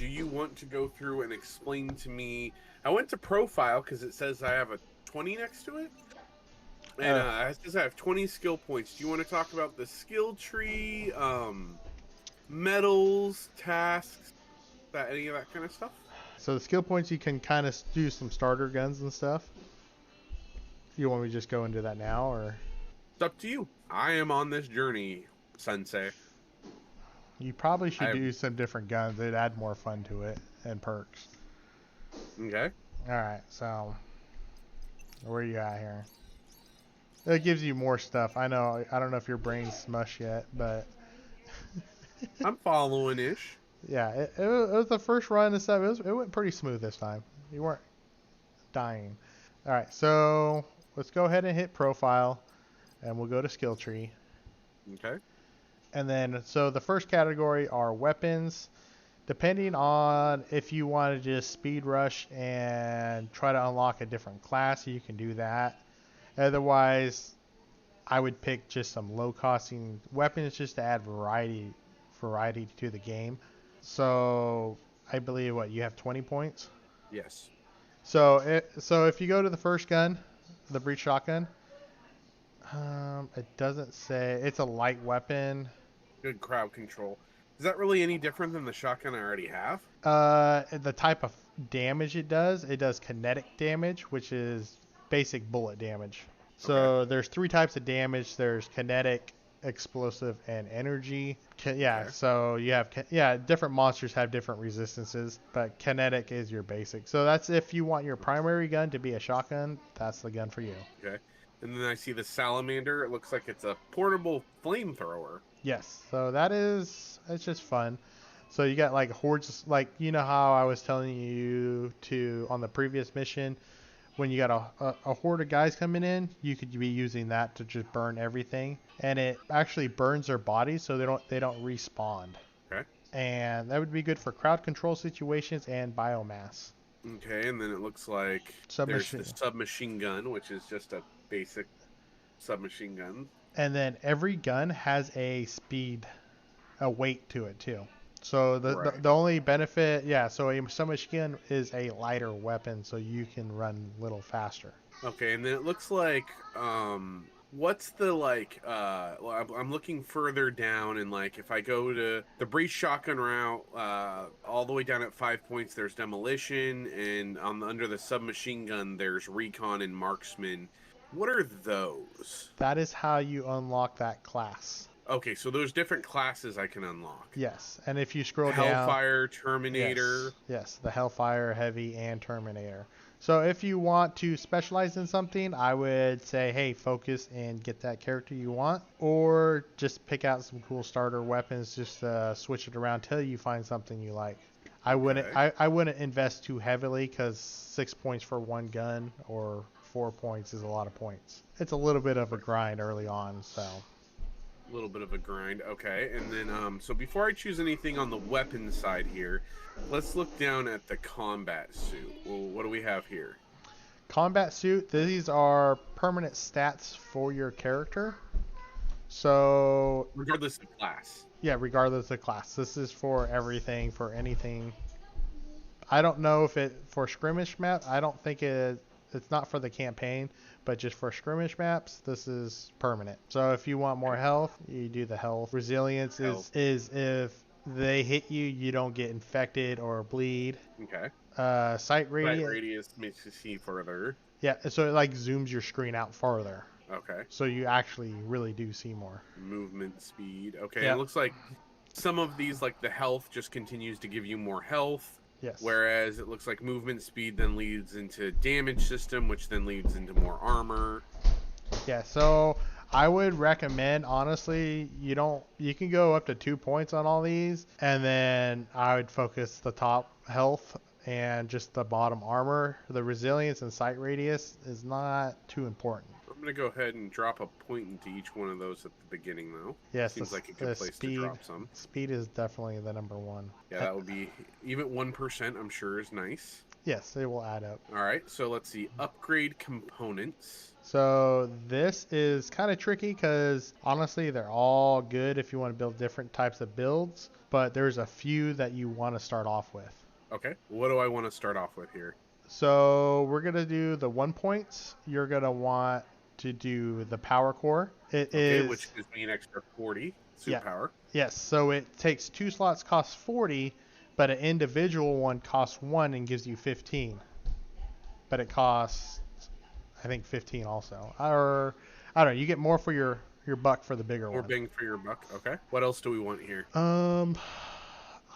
do you want to go through and explain to me? I went to profile because it says I have a 20 next to it. And Uh, it says I have 20 skill points. Do you want to talk about the skill tree, medals, tasks, any of that kind of stuff? so the skill points, you can kind of do some starter guns and stuff. You want me to just go into that now, or It's up to you. I am on this journey, Sensei. you probably should I do some different guns. It'd add more fun to it and perks. okay. All right, so where you at here? It gives you more stuff. I know. I don't know if your brain's mush yet, but I'm following ish. yeah, it was the first run and stuff. It went pretty smooth this time. You weren't dying. All right, so let's go ahead and hit profile, and we'll go to skill tree. Okay. And then, so the first category are weapons. Depending on if you want to just speed rush and try to unlock a different class, you can do that. Otherwise, I would pick just some low costing weapons just to add variety to the game. So I believe what you have 20 points. Yes. So if you go to the first gun, the breach shotgun, it doesn't say it's a light weapon. Good crowd control. Is that really any different than the shotgun I already have? The type of damage it does kinetic damage, which is basic bullet damage. Okay. So there's three types of damage. There's kinetic, explosive, and energy. Yeah, Okay. so you have different monsters have different resistances, but kinetic is your basic. So that's if you want your primary gun to be a shotgun, that's the gun for you. Okay. And then I see the salamander. It looks like it's a portable flamethrower. Yes, so it's just fun. So you got like hordes, like you know how I was telling you to on the previous mission, when you got a horde of guys coming in, you could be using that to just burn everything, and it actually burns their bodies so they don't respawn. Okay. And that would be good for crowd control situations and biomass. Okay, and then it looks like there's the Submachine. submachine gun, which is just a basic submachine gun. And then every gun has a weight to it too. So Right. the only benefit, yeah, so a submachine gun is a lighter weapon, so you can run a little faster. Okay, and then it looks like what's the like well, I'm looking further down, and like if I go to the breach shotgun route all the way down at 5 points, there's demolition, and under the submachine gun there's recon and marksman. What are those? That is how you unlock that class. Okay, so there's different classes I can unlock. Yes, and if you scroll down, Hellfire, Terminator. yes, the Hellfire, Heavy, and Terminator. So if you want to specialize in something, I would say, hey, focus and get that character you want, or just pick out some cool starter weapons, just switch it around till you find something you like. I wouldn't, Okay. I wouldn't invest too heavily because 6 points for one gun or 4 points is a lot of points. It's a little bit of a grind early on, so. A little bit of a grind. Okay, and then so before I choose anything on the weapon side here, let's look down at the combat suit. Well, what do we have here? Combat suit, these are permanent stats for your character. So, Regardless of class. yeah, regardless of class. This is for everything, for anything. I don't know if it for skirmish map. I don't think it's not for the campaign, but just for skirmish maps, this is permanent. So if you want more health, you do the health. Resilience Health. is if they hit you, you don't get infected or bleed. Okay. Sight Sight radius, radius makes you see further. yeah. So it like zooms your screen out farther, Okay. so you actually really do see more. Movement speed. Okay, Yeah. it looks like some of these, like the health, just continues to give you more health. Yes. Whereas it looks like movement speed then leads into damage system, which then leads into more armor. Yeah, so I would recommend honestly, you can go up to 2 points on all these, and then I would focus the top health and just the bottom armor. The resilience and sight radius is not too important. I'm going to go ahead and drop a point into each one of those at the beginning, though. Yes, Seems like a the good place to drop some. speed is definitely the number one. Yeah, that would be even 1%, I'm sure, is nice. Yes, it will add up. All right, so let's see. Upgrade components. So this is kind of tricky because honestly, they're all good if you want to build different types of builds, but there's a few that you want to start off with. Okay, what do I want to start off with here? So we're gonna do the 1 points. You're gonna want to do the power core. It Okay, is, which gives me an extra 40 suit yeah, power. yes. So it takes 2 slots, costs 40, but an individual one costs 1 and gives you 15. But it costs, I think, 15 also. Or I don't know. You get more for your buck for the bigger More one. bang for your buck. Okay, what else do we want here? Um,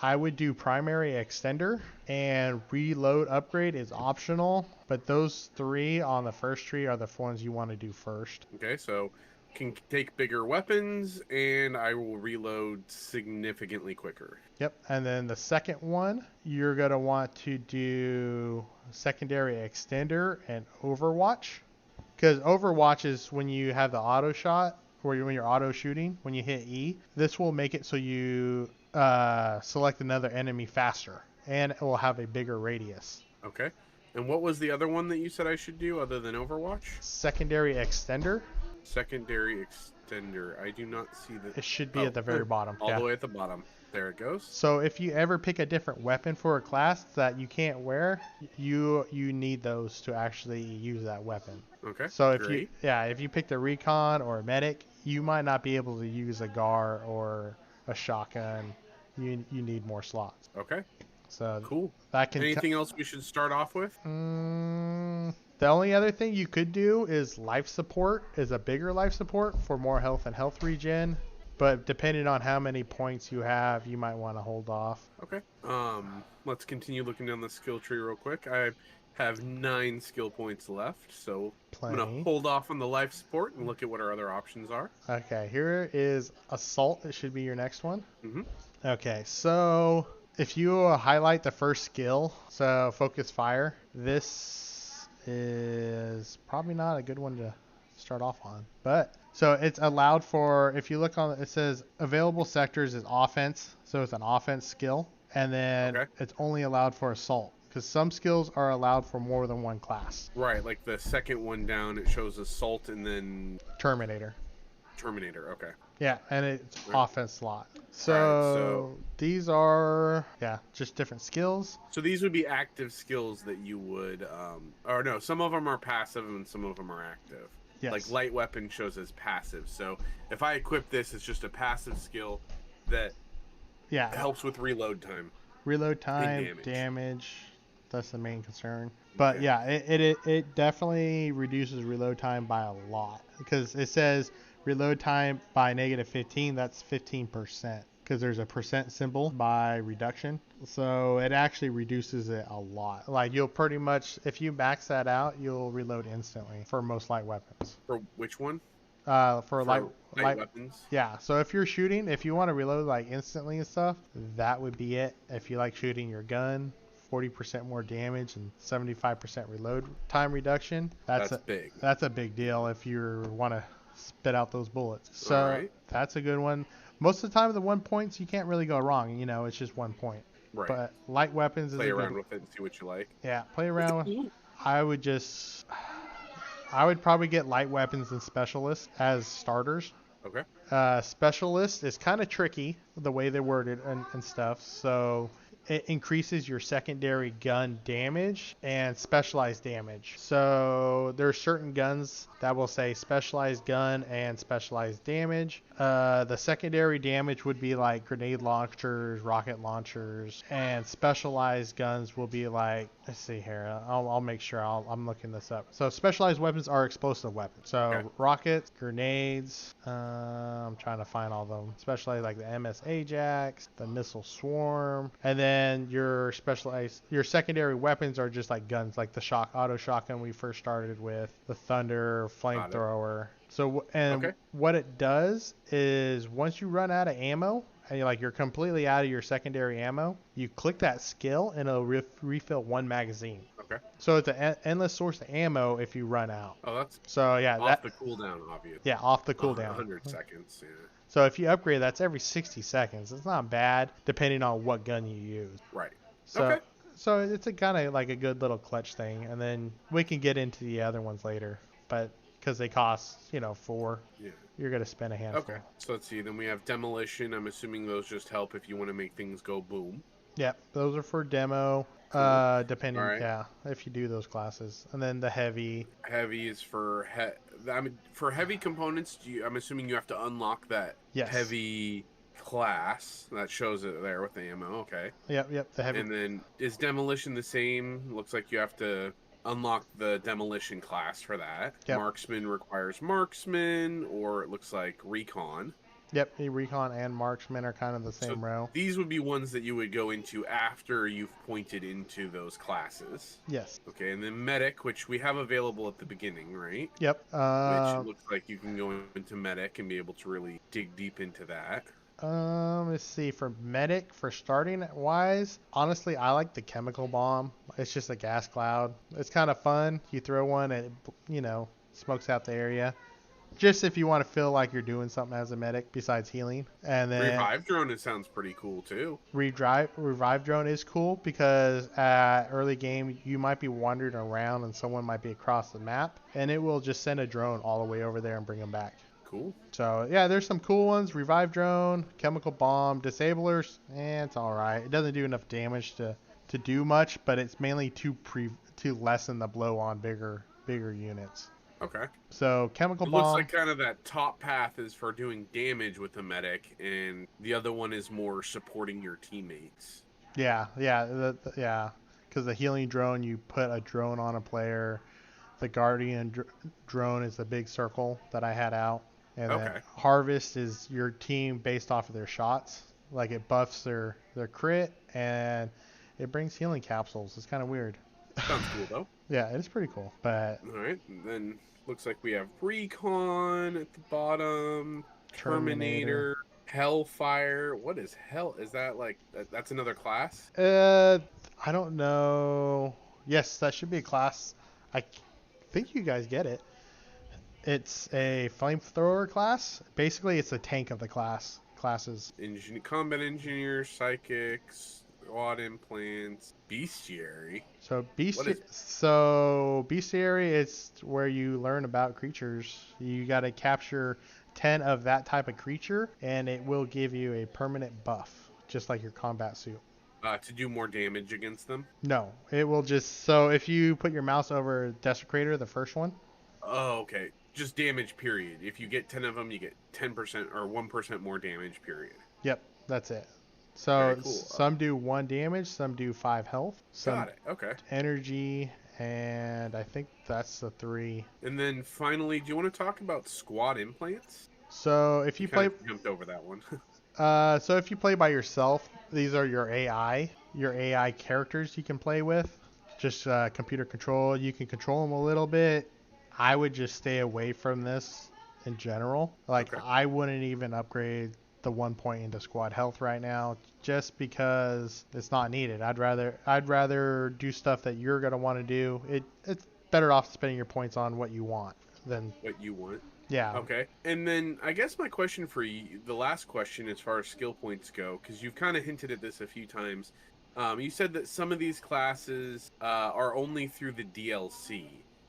I would do primary extender and reload upgrade is optional, but those 3 on the first tree are the ones you want to do first. Okay, so can take bigger weapons, and I will reload significantly quicker. Yep. And then the second one, you're going to want to do secondary extender and overwatch. Because overwatch is when you have the auto shot, or when you're auto shooting, when you hit E. This will make it so you select another enemy faster, and it will have a bigger radius. Okay, and what was the other one that you said I should do other than Overwatch? Secondary extender. Secondary extender. I do not see the. It should be Oh, at the very bottom. all Yeah. the way at the bottom. There it goes. So if you ever pick a different weapon for a class that you can't wear, you need those to actually use that weapon. Okay. So great. if you picked a recon or a medic, you might not be able to use a GAR or a shotgun. You need more slots. Okay. So Cool. that can. Anything else we should start off with? The only other thing you could do is life support, is a bigger life support for more health and health regen. But depending on how many points you have, you might want to hold off. Okay. Let's continue looking down the skill tree real quick. I have 9 skill points left, so I'm gonna Plenty. hold off on the life support and look at what our other options are. Okay, here is assault. It should be your next one. Mm-hmm. Okay, so if you highlight the first skill, so focus fire, this is probably not a good one to start off on. But so it's allowed for, if you look on, it says available sectors is offense, so it's an offense skill, and then Okay. it's only allowed for assault because some skills are allowed for more than one class. Right, like the second one down, it shows assault and then Terminator. Terminator. Okay. Yeah, and it's Right. offense slot. So, Alright, so these are, yeah, just different skills. So these would be active skills that you would, or no, some of them are passive and some of them are active. Yes. Like light weapon shows as passive. So if I equip this, it's just a passive skill that Yeah, helps with reload time. reload time, damage. damage. That's the main concern. But Okay. yeah, it definitely reduces reload time by a lot because it says reload time by -15. That's 15% because there's a percent symbol by reduction. So it actually reduces it a lot. Like you'll pretty much, if you max that out, you'll reload instantly for most light weapons. For which one? For light weapons. Yeah, so if you're shooting, if you want to reload like instantly and stuff, that would be it. If you like shooting your gun, 40% more damage and 75% reload time reduction. That's big. That's a big deal if you want to spit out those bullets. So Alright. that's a good one. Most of the time, the 1 points, you can't really go wrong. You know, it's just 1 point. Right. But light weapons is Play a around good. with it and see what you like. Yeah, play around with. I would probably get light weapons and specialists as starters. Okay. Specialist is kind of tricky the way they're worded and stuff. So it increases your secondary gun damage and specialized damage. So there are certain guns that will say specialized gun and specialized damage. The secondary damage would be like grenade launchers, rocket launchers, and specialized guns will be like, let's see here, I'll make sure I'm looking this up. So specialized weapons are explosive weapons. So Okay. rockets, grenades, I'm trying to find all of them. Specialized like the MS Ajax, the missile swarm, and then your secondary weapons are just like guns, like the auto shotgun we first started with, the thunder, flamethrower. So Okay. what it does is once you run out of ammo and you're completely out of your secondary ammo, you click that skill and it'll refill 1 magazine. Okay. So it's an endless source of ammo if you run out. Oh, that's So yeah, off the cooldown, obviously. yeah, off the cooldown. 100 seconds. Yeah. So if you upgrade, that's every 60 seconds. It's not bad depending on what gun you use. Right. So Okay. So it's a kind of like a good little clutch thing, and then we can get into the other ones later. But because they cost, 4, Yeah. you're gonna spend a Okay. handful. So let's see. Then we have demolition. I'm assuming those just help if you want to make things go boom. Yep, those are for demo. Cool. All Depending, right. yeah, if you do those classes, and then the heavy. Heavy is for I mean, for heavy components. I'm assuming you have to unlock that Yes. heavy class that shows it there with the ammo. Okay. Yep, the heavy. And then is demolition the same? Looks like you have to unlock the demolition class for that. Yep, Marksman requires marksman, or it looks like recon. yep. The recon and marksman are kind of the So same row. these would be ones that you would go into after you've pointed into those classes. Yes. Okay, and then medic, which we have available at the beginning, right? Yep. Which looks like you can go into medic and be able to really dig deep into that. Let's see. For medic, for starting wise, honestly, I like the chemical bomb. It's just a gas cloud. It's kind of fun. You throw one, and smokes out the area. Just if you want to feel like you're doing something as a medic besides healing. And then Revive drone, it sounds pretty cool too. revive drone is cool because at early game you might be wandering around and someone might be across the map, and it will just send a drone all the way over there and bring them back. Cool. So yeah, there's some cool ones. Revive drone, chemical bomb, disablers, and it's all right. It doesn't do enough damage to do much, but it's mainly to lessen the blow on bigger units. Okay. So chemical It bomb. looks like kind of that top path is for doing damage with the medic, and the other one is more supporting your teammates. Yeah, yeah. Because the healing drone, you put a drone on a player. The guardian drone is the big circle that I had out. And then Okay. harvest is your team based off of their shots. Like it buffs their crit and it brings healing capsules. It's kind of weird. Sounds cool though. Yeah, it's pretty cool. But All right. And then looks like we have recon at the bottom, Terminator. Terminator, Hellfire. What is hell? Is that like that's another class? I don't know. Yes, that should be a class. I think you guys get it. It's a flamethrower class. Basically, it's a tank of the classes. Combat engineer, psychics, squad implants, bestiary. So What is bestiary is where you learn about creatures. You got to capture 10 of that type of creature, and it will give you a permanent buff, just like your combat suit. to do more damage against them? No, it will just so if you put your mouse over Desecrator, the first one. Oh, okay. Just damage, period. If you get 10 of them, you get 10% or 1% more damage, period. Yep, that's it. Very So cool. some do 1 damage, some do 5 health, some Got it. Okay. energy, and I think that's the 3. And then finally, do you want to talk about squad implants? So if you play, Jumped over that one. so if you play by yourself, these are your AI characters you can play with. Just computer control. You can control them a little bit. I would just stay away from this in general. Like Okay. I wouldn't even upgrade the 1 point into squad health right now, just because it's not needed. I'd rather do stuff that you're gonna want to do. It's better off spending your points on what you want than What you want. yeah. Okay. And then I guess my question for you, the last question as far as skill points go, because you've kind of hinted at this a few times. You said that some of these classes are only through the DLC.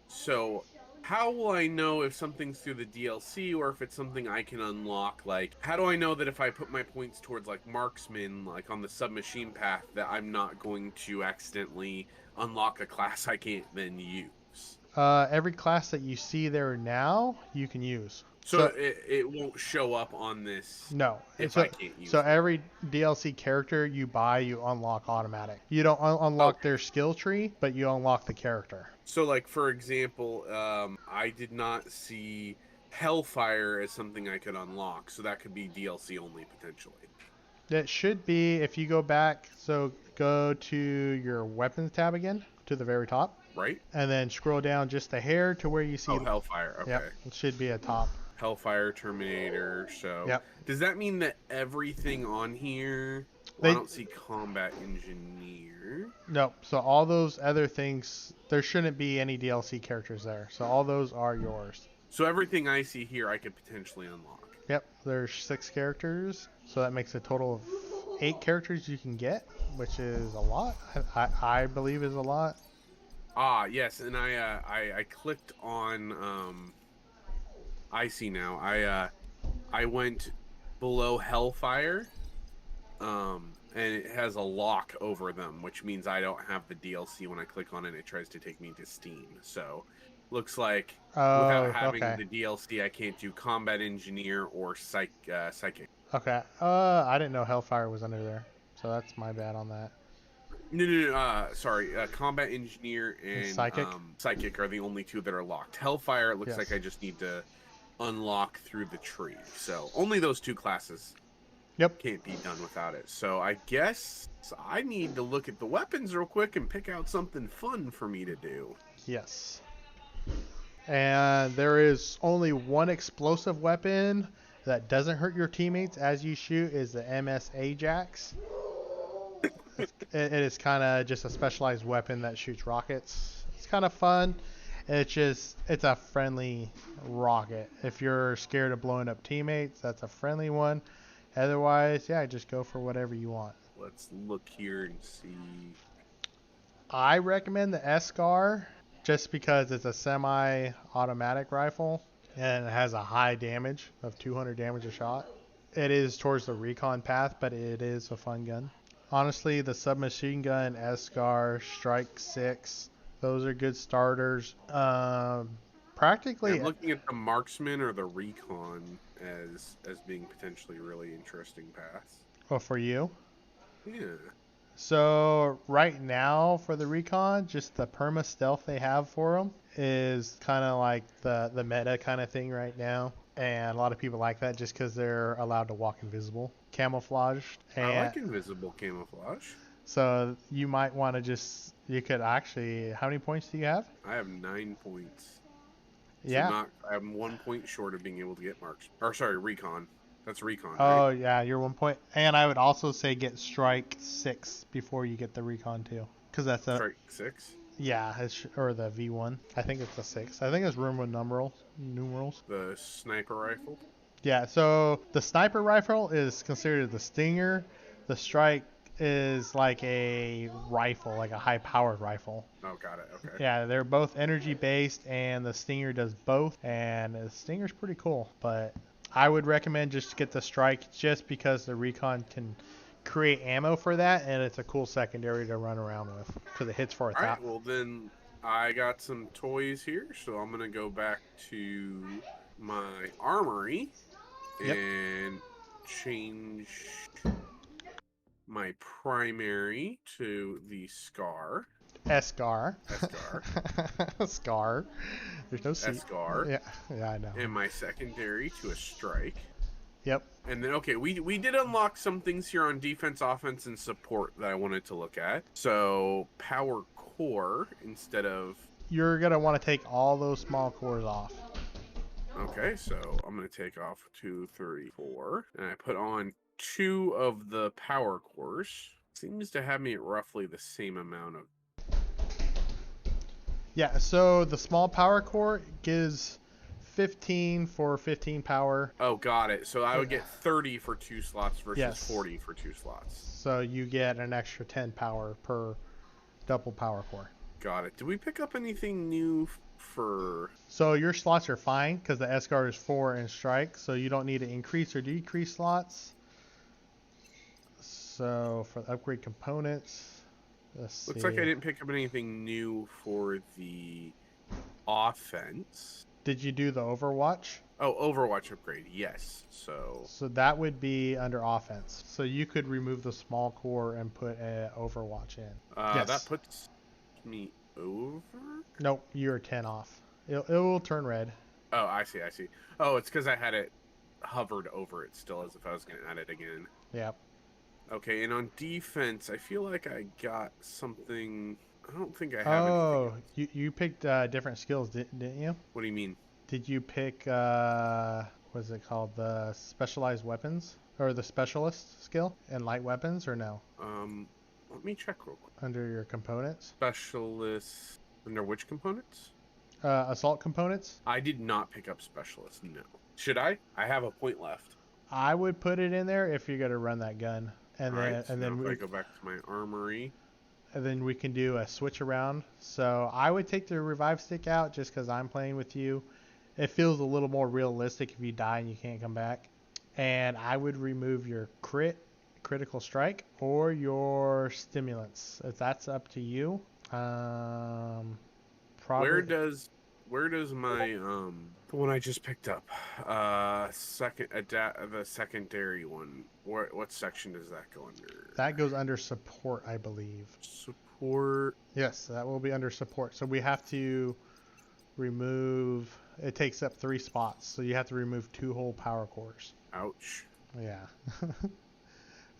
So how will I know if something's through the DLC or if it's something I can unlock? Like, how do I know that if I put my points towards like marksman, like on the submachine path, that I'm not going to accidentally unlock a class I can't then use? Every class that you see there now, you can use. So it won't show up on this No. if So, I can't use so it. every DLC character you buy, you unlock automatic. You don't unlock their skill tree, but you unlock the character. So, like, for example, I did not see Hellfire as something I could unlock, so that could be DLC only, potentially. It should be, if you go back, so go to your weapons tab again, to the very top, Right? and then scroll down just a hair to where you see. Oh, Hellfire, okay. Yep, it should be a top. Hellfire, Terminator, so... Yep. Does that mean that everything on here... Well, They- I don't see Combat Engineer. No, so all those other things, there shouldn't be any DLC characters there. So all those are yours. So everything I see here I could potentially unlock. Yep, there's 6 characters, so that makes a total of 8 characters you can get, which is a lot. I believe is a lot. Ah, yes, and I clicked on I see now. I went below Hellfire, and it has a lock over them, which means I don't have the DLC. When I click on it, it tries to take me to Steam. So looks like without Oh, having okay. the DLC, I can't do Combat Engineer or Psychic. Okay. I didn't know Hellfire was under there, so that's my bad on that. No, no, no. Sorry. Combat Engineer And and Psychic. Psychic are the only two that are locked. Hellfire, it looks like Yes. I just need to unlock through the tree. So only those two classes Yep. can't be done without it. So I guess I need to look at the weapons real quick and pick out something fun for me to do. Yes. And there is only one explosive weapon that doesn't hurt your teammates as you shoot is the MS Ajax. It is kind of just a specialized weapon that shoots rockets. It's kind of fun. It's a friendly rocket. If you're scared of blowing up teammates, that's a friendly one. Otherwise, yeah, just go for whatever you want. Let's look here and see. I recommend the SCAR just because it's a semi-automatic rifle and it has a high damage of 200 damage a shot. It is towards the recon path, but it is a fun gun. Honestly, the submachine gun, SCAR, Strike 6, those are good starters. Yeah, Practically, I'm looking at the marksman or the recon as being potentially really interesting paths. well, for you. Yeah. So right now for the recon, just the perma stealth they have for them is kind of like the meta kind of thing right now, and a lot of people like that just because they're allowed to walk invisible, camouflaged, I and like invisible camouflage. so you might want to just you could actually. How many points do you have? I have 9 points. So Yeah. not I'm 1 point short of being able to get marks. Or sorry, recon. That's recon, right? Oh yeah, you're 1 point. And I would also say get strike 6 before you get the recon too, because that's a Strike 6. yeah, or the V1. I think it's the 6. I think it's Roman numerals. The sniper rifle. Yeah, so the sniper rifle is considered the Stinger. The Strike is like a rifle, like a high-powered rifle. Oh, got it. Okay. Yeah, they're both energy-based, and the Stinger does both, and the Stinger's pretty cool. But I would recommend just get the Strike just because the Recon can create ammo for that, and it's a cool secondary to run around with because it hits for a All right. thousand. Well, then I got some toys here, so I'm gonna go back to my armory Yep. and change my primary to the Scar. Escar. Escar. Scar. There's no C. Escar. Yeah, yeah, I know. And my secondary to a Strike. Yep. And then, okay, we did unlock some things here on defense, offense, and support that I wanted to look at. So, power core instead of... You're going to want to take all those small cores off. Okay, so I'm going to take off 2, 3, 4. And I put on 2 of the power cores. Seems to have me at roughly the same amount of... Yeah, so the small power core gives 15 for 15 power. Oh, got it. So I would get 30 for 2 slots versus Yes. 40 for 2 slots. So you get an extra 10 power per double power core. Got it. Did we pick up anything new for... So your slots are fine because the SCAR is 4 in strike, so you don't need to increase or decrease slots. So for the upgrade components, let's Looks see. like I didn't pick up anything new for the offense. Did you do the Overwatch? Oh, Overwatch upgrade, yes. So that would be under offense. So you could remove the small core and put an Overwatch in. Yes. That puts me over? Nope, you're 10 off. It will turn red. Oh, I see. Oh, it's because I had it hovered over it still as if I was going to add it again. Yep. Okay, and on defense, I feel like I got something... I don't think I have anything else. You picked different skills, didn't you? What do you mean? Did you pick, what is it called, the specialized weapons? Or the specialist skill and light weapons, or no? Let me check real quick. Under your components? Specialist... Under which components? Assault components? I did not pick up specialist, no. Should I? I have a point left. I would put it in there if you're going to run that gun. and All right, then so now if I go back to my armory. we can do a switch around. So I would take the revive stick out just because I'm playing with you. It feels a little more realistic if you die and you can't come back. And I would remove your critical strike, or your stimulants. If that's up to you. Where Probably. does my the one I just picked up the secondary one, what section does that go under? That goes under support, I believe. Support. Yes, that will be under support. So we have to remove. It takes up 3 spots, so you have to remove 2 whole power cores. Ouch. Yeah.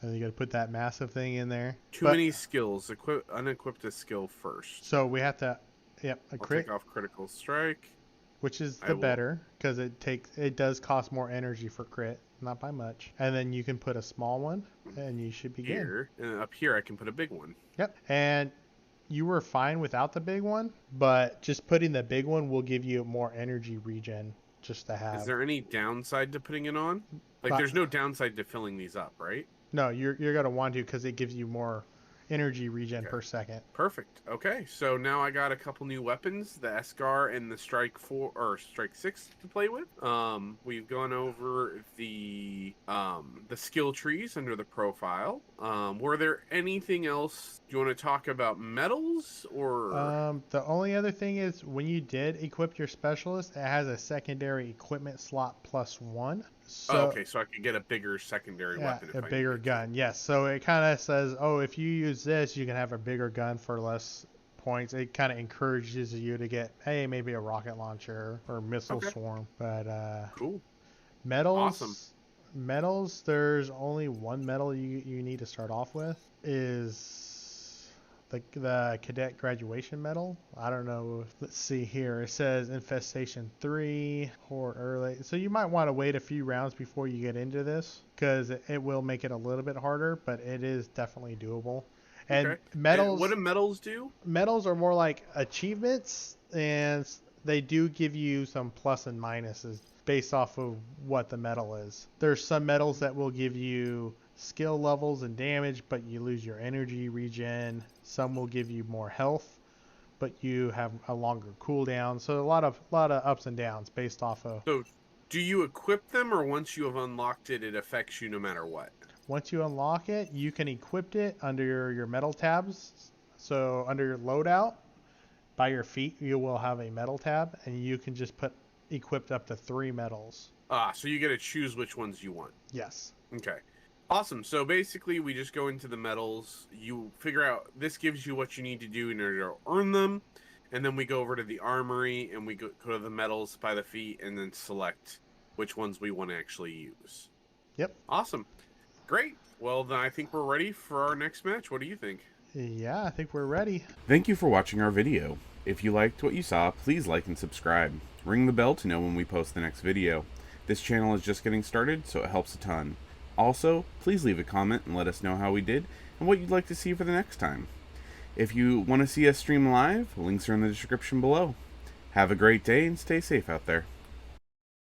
And you got to put that massive thing in there. Too many skills. Unequip a skill first. So we have to. Yep, a I'll crit. take off critical strike. Which is the better, because it does cost more energy for crit, not by much. And then you can put a small one, and you should be good. And up here I can put a big one. Yep. And you were fine without the big one, but just putting the big one will give you more energy regen just to have. Is there any downside to putting it on? Like, there's no downside to filling these up, right? No, you're gonna want to, because it gives you more energy regen per second. Perfect. Okay, so now I got a couple new weapons, the Escar and the Strike 6 to play with. We've gone over the skill trees under the profile. Were there anything else you want to talk about? Metals or the only other thing is, when you did equip your specialist, it has a secondary equipment slot +1. So, okay, so I could get a bigger secondary weapon. A bigger gun, yes. So it kind of says, oh, if you use this, you can have a bigger gun for less points. It kind of encourages you to get, hey, maybe a rocket launcher or missile swarm. But cool. Metals. Awesome. Metals. There's only one metal you need to start off with. Is the cadet graduation medal. I don't know. Let's see here. It says infestation 3 or early. So you might want to wait a few rounds before you get into this, because it will make it a little bit harder, but it is definitely doable. And metals. And what do metals do? Metals are more like achievements, and they do give you some plus and minuses based off of what the metal is. There's some metals that will give you skill levels and damage, but you lose your energy regen. Some will give you more health, but you have a longer cooldown. So a lot of ups and downs based off of. So do you equip them, or once you have unlocked it, it affects you no matter what? Once you unlock it, you can equip it under your metal tabs. So under your loadout, by your feet, you will have a metal tab, and you can just put equipped up to 3 metals. So you get to choose which ones you want. Yes. Okay. Awesome. So basically, we just go into the metals. You figure out this gives you what you need to do in order to earn them, and then we go over to the armory and we go to the metals by the feet, and then select which ones we want to actually use. Yep. Awesome. Great. Well, then I think we're ready for our next match. What do you think? Yeah, I think we're ready. Thank you for watching our video. If you liked what you saw, please like and subscribe. Ring the bell to know when we post the next video. This channel is just getting started, so it helps a ton. Also, please leave a comment and let us know how we did and what you'd like to see for the next time. If you want to see us stream live, links are in the description below. Have a great day and stay safe out there.